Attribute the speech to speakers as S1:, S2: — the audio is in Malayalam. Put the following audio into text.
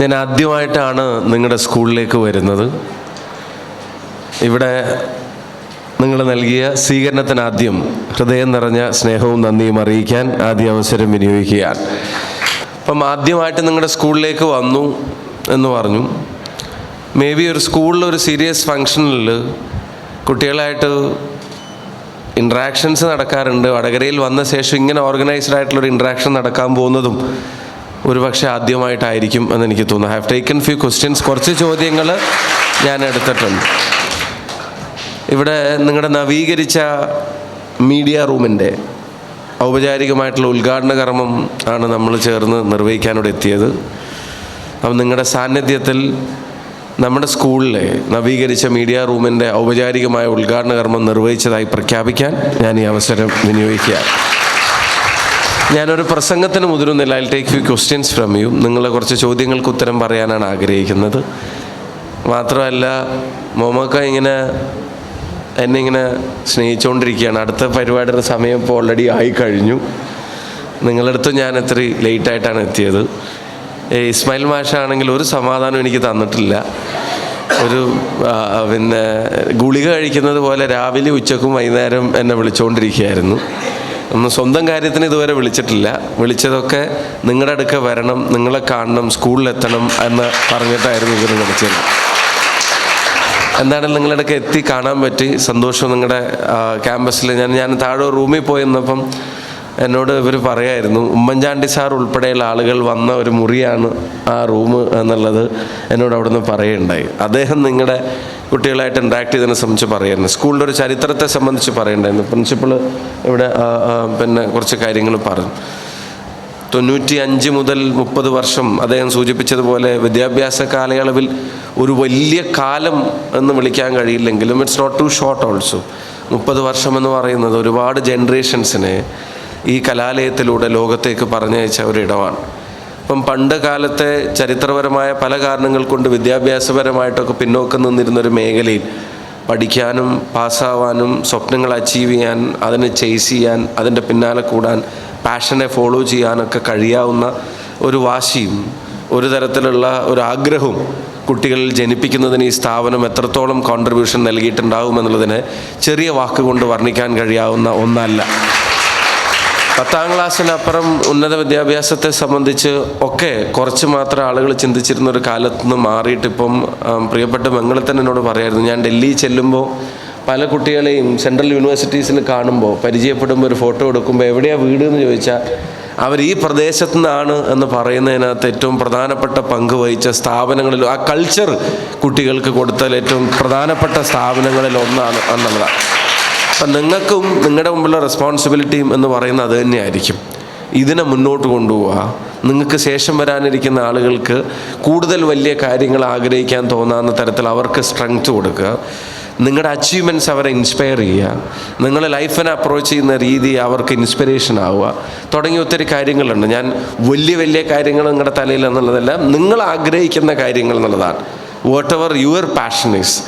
S1: ഞാൻ ആദ്യമായിട്ടാണ് നിങ്ങളുടെ സ്കൂളിലേക്ക് വരുന്നത്. ഇവിടെ നിങ്ങൾ നൽകിയ സ്വീകരണത്തിന് ആദ്യം ഹൃദയം നിറഞ്ഞ സ്നേഹവും നന്ദിയും അറിയിക്കാൻ ആദ്യ അവസരം വിനിയോഗിക്കുകയാണ്. അപ്പം ആദ്യമായിട്ട് നിങ്ങളുടെ സ്കൂളിലേക്ക് വന്നു എന്ന് പറഞ്ഞു. മേ ബി ഒരു സ്കൂളിൽ ഒരു സീരിയസ് ഫങ്ഷനിൽ കുട്ടികളായിട്ട് ഇൻട്രാക്ഷൻസ് നടക്കാറുണ്ട്. വടകരയിൽ വന്ന ശേഷം ഇങ്ങനെ ഓർഗനൈസ്ഡ് ആയിട്ടുള്ളൊരു ഇൻട്രാക്ഷൻ നടക്കാൻ പോകുന്നതും ഒരു പക്ഷേ ആദ്യമായിട്ടായിരിക്കും എന്നെനിക്ക് തോന്നുന്നു. I have taken few questions. കുറച്ച് ചോദ്യങ്ങൾ ഞാൻ എടുത്തിട്ടുണ്ട്. ഇവിടെ നിങ്ങളുടെ നവീകരിച്ച മീഡിയ റൂമിൻ്റെ ഔപചാരികമായിട്ടുള്ള ഉദ്ഘാടന കർമ്മം ആണ് നമ്മൾ ചേർന്ന് നിർവഹിക്കാനോട് എത്തിയത്. അപ്പം നിങ്ങളുടെ സാന്നിധ്യത്തിൽ നമ്മുടെ സ്കൂളിലെ നവീകരിച്ച മീഡിയ റൂമിൻ്റെ ഔപചാരികമായ ഉദ്ഘാടന കർമ്മം നിർവഹിച്ചതായി പ്രഖ്യാപിക്കാൻ ഞാൻ ഈ അവസരം വിനിയോഗിക്കുകയാണ്. ഞാനൊരു പ്രസംഗത്തിന് മുതിരുന്നില്ല. I take few questions from you. നിങ്ങളെ കുറച്ച് ചോദ്യങ്ങൾക്ക് ഉത്തരം പറയാനാണ് ആഗ്രഹിക്കുന്നത്. മാത്രമല്ല മൊമക്ക എന്നെ ഇങ്ങനെ സ്നേഹിച്ചുകൊണ്ടിരിക്കുകയാണ്. അടുത്ത പരിപാടിയുടെ സമയം ഇപ്പോൾ ഓൾറെഡി ആയിക്കഴിഞ്ഞു. നിങ്ങളടുത്ത് ഞാൻ എത്ര ലേറ്റായിട്ടാണ് എത്തിയത്. ഇസ്മായിൽ മാഷാണെങ്കിൽ ഒരു സമാധാനം എനിക്ക് തന്നിട്ടില്ല. ഗുളിക കഴിക്കുന്നത് പോലെ രാവിലെ ഉച്ചക്കും വൈകുന്നേരം എന്നെ വിളിച്ചുകൊണ്ടിരിക്കുകയായിരുന്നു. ഒന്നും സ്വന്തം കാര്യത്തിന് ഇതുവരെ വിളിച്ചിട്ടില്ല. വിളിച്ചതൊക്കെ നിങ്ങളുടെ അടുക്ക വരണം, നിങ്ങളെ കാണണം, സ്കൂളിലെത്തണം എന്ന് പറഞ്ഞിട്ടായിരുന്നു ഇവർ വിളിച്ചത്. എന്താണെങ്കിലും നിങ്ങളുടെ അടുക്ക എത്തി കാണാൻ പറ്റി, സന്തോഷം. നിങ്ങളുടെ ക്യാമ്പസിൽ ഞാൻ താഴെ റൂമിൽ പോയി നിന്നപ്പം എന്നോട് ഇവർ പറയായിരുന്നു, ഉമ്മൻചാണ്ടി സാർ ഉൾപ്പെടെയുള്ള ആളുകൾ വന്ന ഒരു മുറിയാണ് ആ റൂം എന്നുള്ളത് എന്നോട് അവിടെ നിന്ന് പറയുണ്ടായി. അദ്ദേഹം നിങ്ങളുടെ കുട്ടികളായിട്ട് ഇൻട്രാക്ട് ചെയ്തതിനെ സംബന്ധിച്ച് പറയുന്നു. സ്കൂളിൻ്റെ ഒരു ചരിത്രത്തെ സംബന്ധിച്ച് പറയണ്ടായിരുന്നു. പ്രിൻസിപ്പൾ ഇവിടെ കുറച്ച് കാര്യങ്ങൾ പറഞ്ഞു. 95 മുതൽ 30 വർഷം അദ്ദേഹം സൂചിപ്പിച്ചതുപോലെ വിദ്യാഭ്യാസ കാലയളവിൽ ഒരു വലിയ കാലം എന്ന് വിളിക്കാൻ കഴിയില്ലെങ്കിലും it's not too short also. 30 വർഷം എന്ന് പറയുന്നത് ഒരുപാട് ജനറേഷൻസിനെ ഈ കലാലയത്തിലൂടെ ലോകത്തേക്ക് പറഞ്ഞയച്ച ഒരിടമാണ്. അപ്പം പണ്ട് കാലത്തെ ചരിത്രപരമായ പല കാരണങ്ങൾ കൊണ്ട് വിദ്യാഭ്യാസപരമായിട്ടൊക്കെ പിന്നോക്കം നിന്നിരുന്നൊരു മേഖലയിൽ പഠിക്കാനും പാസ്സാവാനും സ്വപ്നങ്ങൾ അച്ചീവ് ചെയ്യാൻ, അതിനെ ചേസ് ചെയ്യാൻ, അതിൻ്റെ പിന്നാലെ കൂടാൻ, പാഷനെ ഫോളോ ചെയ്യാനൊക്കെ കഴിയാവുന്ന ഒരു വാശിയും ഒരു തരത്തിലുള്ള ഒരു ആഗ്രഹവും കുട്ടികളിൽ ജനിപ്പിക്കുന്നതിന് ഈ സ്ഥാപനം എത്രത്തോളം കോൺട്രിബ്യൂഷൻ നൽകിയിട്ടുണ്ടാകുമെന്നുള്ളതിനെ ചെറിയ വാക്കുകൊണ്ട് വർണ്ണിക്കാൻ കഴിയാവുന്ന ഒന്നല്ല. 10ാം ക്ലാസ്സിനപ്പുറം ഉന്നത വിദ്യാഭ്യാസത്തെ സംബന്ധിച്ച് ഒക്കെ കുറച്ച് മാത്രം ആളുകൾ ചിന്തിച്ചിരുന്നൊരു കാലത്ത് നിന്ന് മാറിയിട്ടിപ്പം പ്രിയപ്പെട്ട മംഗളത്തൻ എന്നോട് പറയായിരുന്നു, ഞാൻ ഡൽഹി ചെല്ലുമ്പോൾ പല കുട്ടികളെയും സെൻട്രൽ യൂണിവേഴ്സിറ്റീസിൽ കാണുമ്പോൾ പരിചയപ്പെടുമ്പോൾ ഒരു ഫോട്ടോ എടുക്കുമ്പോൾ എവിടെയാണ് വീട് എന്ന് ചോദിച്ചാൽ അവർ ഈ പ്രദേശത്തു നിന്നാണ് എന്ന് പറയുന്നതിനകത്ത് ഏറ്റവും പ്രധാനപ്പെട്ട പങ്ക് വഹിച്ച സ്ഥാപനങ്ങളിൽ ആ കൾച്ചർ കുട്ടികൾക്ക് കൊടുത്താൽ ഏറ്റവും പ്രധാനപ്പെട്ട സ്ഥാപനങ്ങളിൽ ഒന്നാണ് എന്നുള്ളതാണ്. അപ്പം നിങ്ങൾക്കും നിങ്ങളുടെ മുമ്പുള്ള റെസ്പോൺസിബിലിറ്റിയും എന്ന് പറയുന്നത് അത് തന്നെയായിരിക്കും. ഇതിനെ മുന്നോട്ട് കൊണ്ടുപോവുക, നിങ്ങൾക്ക് ശേഷം വരാനിരിക്കുന്ന ആളുകൾക്ക് കൂടുതൽ വലിയ കാര്യങ്ങൾ ആഗ്രഹിക്കാൻ തോന്നാവുന്ന തരത്തിൽ അവർക്ക് സ്ട്രെങ്ത് കൊടുക്കുക, നിങ്ങളുടെ അച്ചീവ്മെൻറ്റ്സ് അവരെ ഇൻസ്പയർ ചെയ്യുക, നിങ്ങളുടെ ലൈഫിനെ അപ്രോച്ച് ചെയ്യുന്ന രീതി അവർക്ക് ഇൻസ്പിറേഷൻ ആവുക, തുടങ്ങിയ ഒത്തിരി കാര്യങ്ങളുണ്ട്. ഞാൻ വലിയ കാര്യങ്ങൾ നിങ്ങളുടെ തലയിൽ എന്നുള്ളതല്ല, നിങ്ങൾ ആഗ്രഹിക്കുന്ന കാര്യങ്ങൾ എന്നുള്ളതാണ്. What ever your passion is,